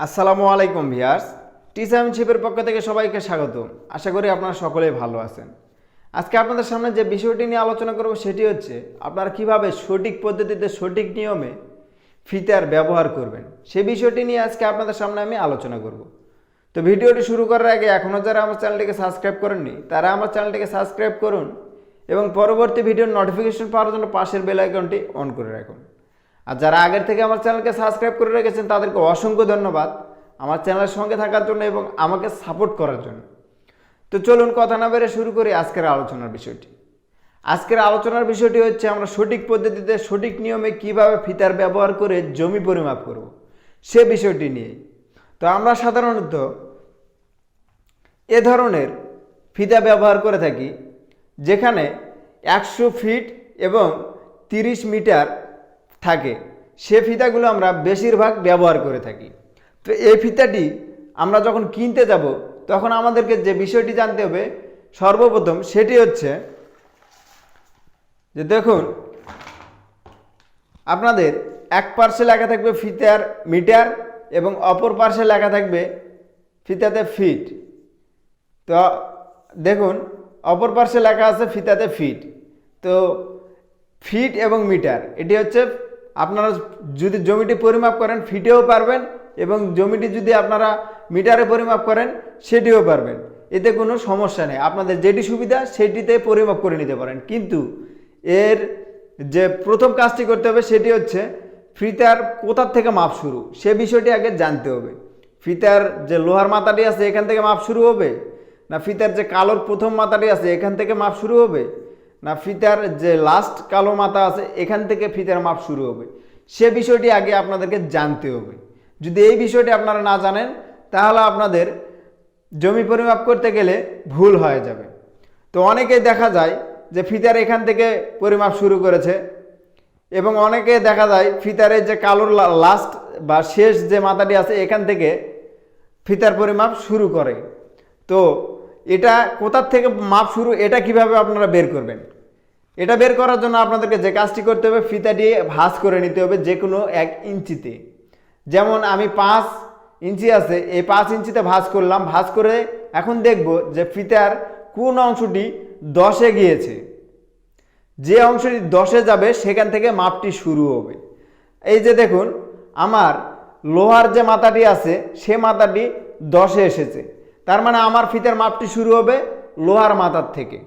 আসসালামু আলাইকুম ভিউয়ার্স, টিচারশিপের পক্ষ থেকে সবাইকে স্বাগত। আশা করি আপনারা সকলেই ভালো আছেন। আজকে আপনাদের সামনে যে বিষয়টি নিয়ে আলোচনা করব সেটি হচ্ছে আপনারা কিভাবে সঠিক পদ্ধতিতে সঠিক নিয়মে ফিতার ব্যবহার করবেন সেই বিষয়টি নিয়ে আজকে আপনাদের সামনে আমি আলোচনা করব। তো ভিডিওটি শুরু করার আগে এখনও যারা আমার চ্যানেলটিকে সাবস্ক্রাইব করেননি তারা আমার চ্যানেলটিকে সাবস্ক্রাইব করুন এবং পরবর্তী ভিডিওর নোটিফিকেশন পাওয়ার জন্য পাশের বেল আইকনটি অন করে রাখুন। আর যারা আগের থেকে আমার চ্যানেলকে সাবস্ক্রাইব করে রেখেছেন তাদেরকে অসংখ্য ধন্যবাদ আমার চ্যানেলের সঙ্গে থাকার জন্য এবং আমাকে সাপোর্ট করার জন্য। তো চলুন কথা না বেড়ে শুরু করি আজকের আলোচনার বিষয়টি। আজকের আলোচনার বিষয়টি হচ্ছে আমরা সঠিক পদ্ধতিতে সঠিক নিয়মে কিভাবে ফিতার ব্যবহার করে জমি পরিমাপ করব সে বিষয়টি নিয়ে। তো আমরা সাধারণত এ ধরনের ফিতা ব্যবহার করে থাকি যেখানে 100 ফিট এবং 30 মিটার থাকে, সে ফিতাগুলো আমরা বেশিরভাগ ব্যবহার করে থাকি। তো এই ফিতাটি আমরা যখন কিনতে যাব তখন আমাদেরকে যে বিষয়টি জানতে হবে সর্বপ্রথম সেটি হচ্ছে যে দেখুন আপনাদের এক পার্শ্বে লেখা থাকবে ফিতার মিটার এবং অপর পার্শ্বে লেখা থাকবে ফিতাতে ফিট। তো দেখুন অপর পার্শ্বে লেখা আছে ফিতাতে ফিট। তো ফিট এবং মিটার এটি হচ্ছে আপনারা যদি জমিটি পরিমাপ করেন ফিটেও পারবেন এবং জমিটি যদি আপনারা মিটারে পরিমাপ করেন সেটিও পারবেন, এতে কোনো সমস্যা নেই। আপনাদের যেটি সুবিধা সেটিতে পরিমাপ করে নিতে পারেন। কিন্তু এর যে প্রথম কাজটি করতে হবে সেটি হচ্ছে ফিতার কোথার থেকে মাপ শুরু সে বিষয়টি আগে জানতে হবে। ফিতার যে লোহার মাথাটি আছে এখান থেকে মাপ শুরু হবে, না ফিতার যে কালোর প্রথম মাথাটি আছে এখান থেকে মাপ শুরু হবে, না ফিতার যে লাস্ট কালো মাথা আছে এখান থেকে ফিতার মাপ শুরু হবে, সে বিষয়টি আগে আপনাদেরকে জানতে হবে। যদি এই বিষয়টি আপনারা না জানেন তাহলে আপনাদের জমি পরিমাপ করতে গেলে ভুল হয়ে যাবে। তো অনেকেই দেখা যায় যে ফিতার এখান থেকে পরিমাপ শুরু করেছে এবং অনেকে দেখা যায় ফিতারের যে কালোর লাস্ট বা শেষ যে মাথাটি আছে এখান থেকে ফিতার পরিমাপ শুরু করে। তো এটা কোথার থেকে মাপ শুরু এটা কিভাবে আপনারা বের করবেন? এটা বের করার জন্য আপনাদেরকে যে কাজটি করতে হবে ফিতা দিয়ে ভাঁজ করে নিতে হবে যে কোনো 1 ইঞ্চিতে। যেমন আমি 5 ইঞ্চি আছে, এই 5 ইঞ্চিতে ভাঁজ করলাম। ভাঁজ করে এখন দেখব যে ফিতার কোন অংশটি 10-এ গিয়েছে। যে অংশটি 10-এ যাবে সেখান থেকে মাপটি শুরু হবে। এই যে দেখুন আমার লোহার যে মাথাটি আছে সে মাথাটি 10-এ এসেছে, তার মানে আমার ফিতার মাপটি শুরু হবে লোহার মাথার থেকে।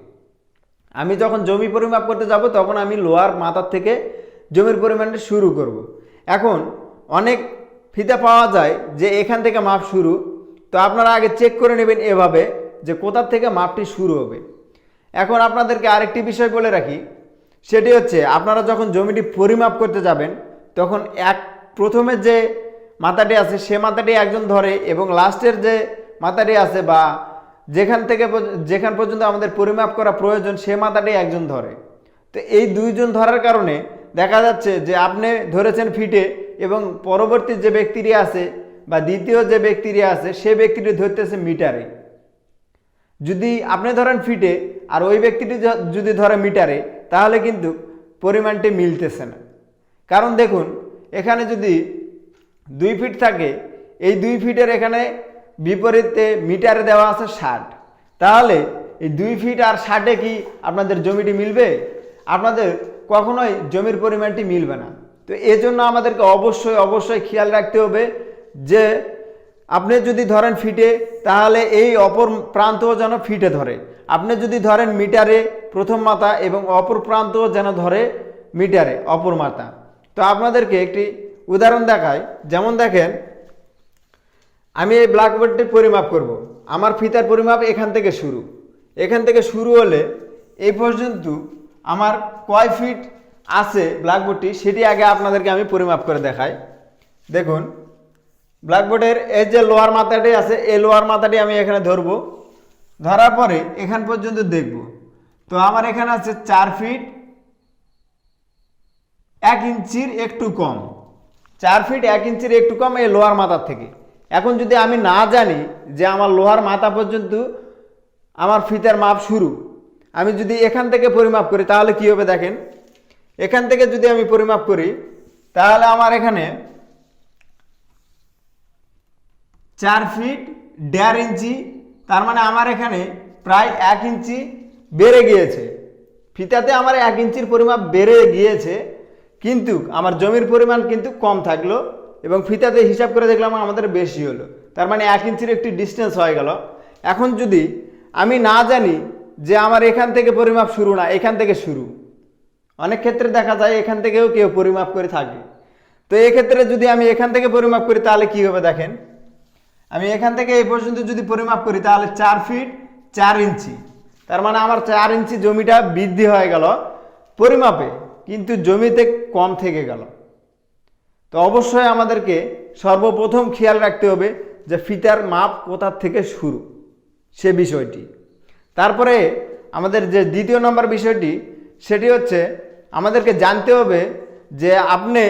আমি যখন জমি পরিমাপ করতে যাব তখন আমি লোহার মাথার থেকে জমির পরিমাণটা শুরু করব। এখন অনেক ফিতা পাওয়া যায় যে এখান থেকে মাপ শুরু, তো আপনারা আগে চেক করে নেবেন এভাবে যে কোথার থেকে মাপটি শুরু হবে। এখন আপনাদেরকে আরেকটি বিষয় বলে রাখি, সেটি হচ্ছে আপনারা যখন জমিটি পরিমাপ করতে যাবেন তখন প্রথমে যে মাথাটি আছে সে মাথাটি একজন ধরে এবং লাস্টের যে মাথাটি আছে বা যেখান পর্যন্ত আমাদের পরিমাপ করা প্রয়োজন সে মাথাটি একজন ধরে। তো এই দুইজন ধরার কারণে দেখা যাচ্ছে যে আপনি ধরেছেন ফিটে এবং পরবর্তী যে ব্যক্তিটি আছে বা দ্বিতীয় যে ব্যক্তিটি আছে সে ব্যক্তিটি ধরতেছে মিটারে। যদি আপনি ধরেন ফিটে আর ওই ব্যক্তিটি যদি ধরে মিটারে তাহলে কিন্তু পরিমাণটি মিলতেছে না। কারণ দেখুন এখানে যদি 2 ফিট থাকে, এই 2 ফিটের এখানে বিপরীতে মিটারে দেওয়া আছে 60, তাহলে এই 2 ফিট আর 60-এ কি আপনাদের জমিটি মিলবে? আপনাদের কখনোই জমির পরিমাণটি মিলবে না। তো এজন্য আমাদেরকে অবশ্যই খেয়াল রাখতে হবে যে আপনি যদি ধরেন ফিটে তাহলে এই অপর প্রান্তও যেন ফিটে ধরে। আপনি যদি ধরেন মিটারে প্রথম মাথা এবং অপর প্রান্তও যেন ধরে মিটারে অপর মাথা। তো আপনাদেরকে একটি উদাহরণ দেখাই। যেমন দেখেন আমি এই ব্ল্যাকবোর্ডটি পরিমাপ করব। আমার ফিতার পরিমাপ এখান থেকে শুরু হলে এই পর্যন্ত আমার কয় ফিট আছে ব্ল্যাকবোর্ডটি সেটি আগে আপনাদেরকে আমি পরিমাপ করে দেখাই। দেখুন ব্ল্যাকবোর্ডের এই যে লোহার মাথাটি আছে এই লোহার মাথাটি আমি এখানে ধরব, ধরার পরে এখান পর্যন্ত দেখব। তো আমার এখানে আছে 4 ফিট 1 ইঞ্চির একটু কম, 4 ফিট 1 ইঞ্চির একটু কম এই লোহার মাথার থেকে। এখন যদি আমি না জানি যে আমার লোহার মাথা পর্যন্ত আমার ফিতার মাপ শুরু, আমি যদি এখান থেকে পরিমাপ করি তাহলে কি হবে দেখেন। এখান থেকে যদি আমি পরিমাপ করি তাহলে আমার এখানে 4 ফিট 1.5 ইঞ্চি, তার মানে আমার এখানে প্রায় 1 ইঞ্চি বেড়ে গিয়েছে। ফিতাতে আমার 1 ইঞ্চির পরিমাপ বেড়ে গিয়েছে, কিন্তু আমার জমির পরিমাণ কিন্তু কম থাকলো এবং ফিতাতে হিসাব করে দেখলাম আমাদের বেশি হলো। তার মানে 1 ইঞ্চির একটি ডিস্টেন্স হয়ে গেল। এখন যদি আমি না জানি যে আমার এখান থেকে পরিমাপ শুরু না এখান থেকে শুরু, অনেক ক্ষেত্রে দেখা যায় এখান থেকেও কেউ পরিমাপ করে থাকে। তো এক্ষেত্রে যদি আমি এখান থেকে পরিমাপ করি তাহলে কি হবে দেখেন, আমি এখান থেকে এই পর্যন্ত যদি পরিমাপ করি তাহলে 4 ফিট 4 ইঞ্চি, তার মানে আমার 4 ইঞ্চি জমিটা বৃদ্ধি হয়ে গেল পরিমাপে, কিন্তু জমিতে কম থেকে গেল। তো অবশ্যই আমাদেরকে সর্বপ্রথম খেয়াল রাখতে হবে যে ফিতার মাপ কোথা থেকে শুরু, সে বিষয়টি। তারপরে আমাদের যে দ্বিতীয় নম্বর বিষয়টি, সেটি হচ্ছে আমাদেরকে জানতে হবে যে আপনি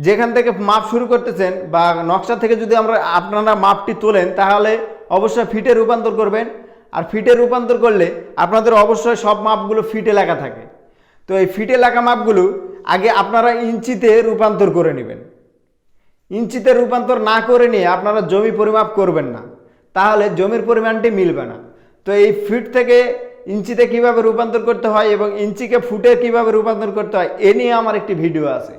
যেখান থেকে মাপ শুরু করতেছেন বা নকশা থেকে যদি আপনারা মাপটি তোলেন তাহলে অবশ্যই ফিটে রূপান্তর করবেন। আর ফিটে রূপান্তর করলে আপনাদের অবশ্যই সব মাপগুলো ফিটে লেখা থাকে। তো এই ফিটে লেখা মাপগুলো আগে আপনারা ইঞ্চিতে রূপান্তর করে নেবেন। ইঞ্চিতে রূপান্তর না করে নিয়ে আপনারা জমি পরিমাপ করবেন না, তাহলে জমির পরিমাণটি মিলবে না। তো এই ফিট থেকে ইঞ্চিতে কিভাবে রূপান্তর করতে হয় এবং ইঞ্চিকে ফুটে কিভাবে রূপান্তর করতে হয় এ নিয়ে আমার একটি ভিডিও আছে,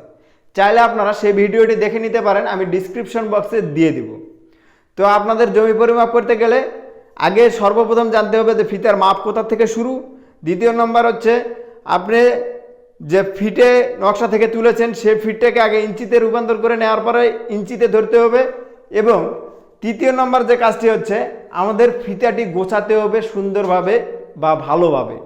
চাইলে আপনারা সেই ভিডিওটি দেখে নিতে পারেন, আমি ডিসক্রিপশন বক্সে দিয়ে দিব। তো আপনাদের জমি পরিমাপ করতে গেলে আগে সর্বপ্রথম জানতে হবে যে ফিতার মাপ কোথা থেকে শুরু। দ্বিতীয় নম্বর হচ্ছে আপনি যে ফিটে নকশা থেকে তুলেছেন সে ফিটটাকে আগে ইঞ্চিতে রূপান্তর করে নেওয়ার পরে ইঞ্চিতে ধরতে হবে। এবং তৃতীয় নম্বর যে কাজটি হচ্ছে আমাদের ফিতাটি গোছাতে হবে সুন্দরভাবে বা ভালোভাবে।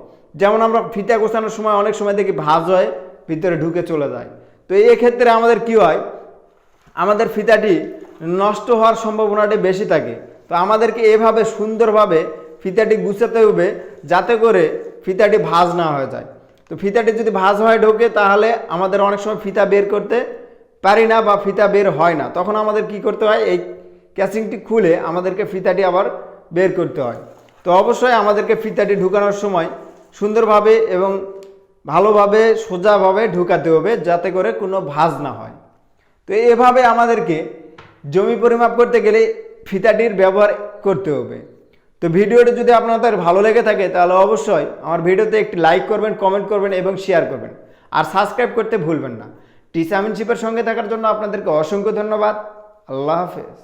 যেমন আমরা ফিতা গোছানোর সময় অনেক সময় দেখি ভাঁজ হয়, ভিতরে ঢুকে চলে যায়। তো এই ক্ষেত্রে আমাদের কি হয়, আমাদের ফিতাটি নষ্ট হওয়ার সম্ভাবনাটি বেশি থাকে। তো আমাদেরকে এভাবে সুন্দরভাবে ফিতাটি গুছাতে হবে যাতে করে ফিতাটি ভাঁজ না হয়ে যায়। তো ফিতাটি যদি ভাঁজ হয়ে ঢোকে তাহলে আমাদের অনেক সময় ফিতা বের করতে পারি না বা ফিতা বের হয় না, তখন আমাদের কি করতে হয়, এই ক্যাসিংটি খুলে আমাদেরকে ফিতাটি আবার বের করতে হয়। তো অবশ্যই আমাদেরকে ফিতাটি ঢুকানোর সময় সুন্দরভাবে এবং ভালোভাবে সোজাভাবে ঢুকাতে হবে যাতে করে কোনো ভাঁজ না হয়। তো এভাবে আমাদেরকে জমি পরিমাপ করতে গেলে ফিতাটির ব্যবহার করতে হবে। তো ভিডিওটি যদি আপনাদের ভালো লেগে থাকে তাহলে অবশ্যই আমার ভিডিওতে একটি লাইক করবেন, কমেন্ট করবেন এবং শেয়ার করবেন। আর সাবস্ক্রাইব করতে ভুলবেন না। টিচারম্যানশিপের সঙ্গে থাকার জন্য আপনাদেরকে অসংখ্য ধন্যবাদ। আল্লাহ হাফেজ।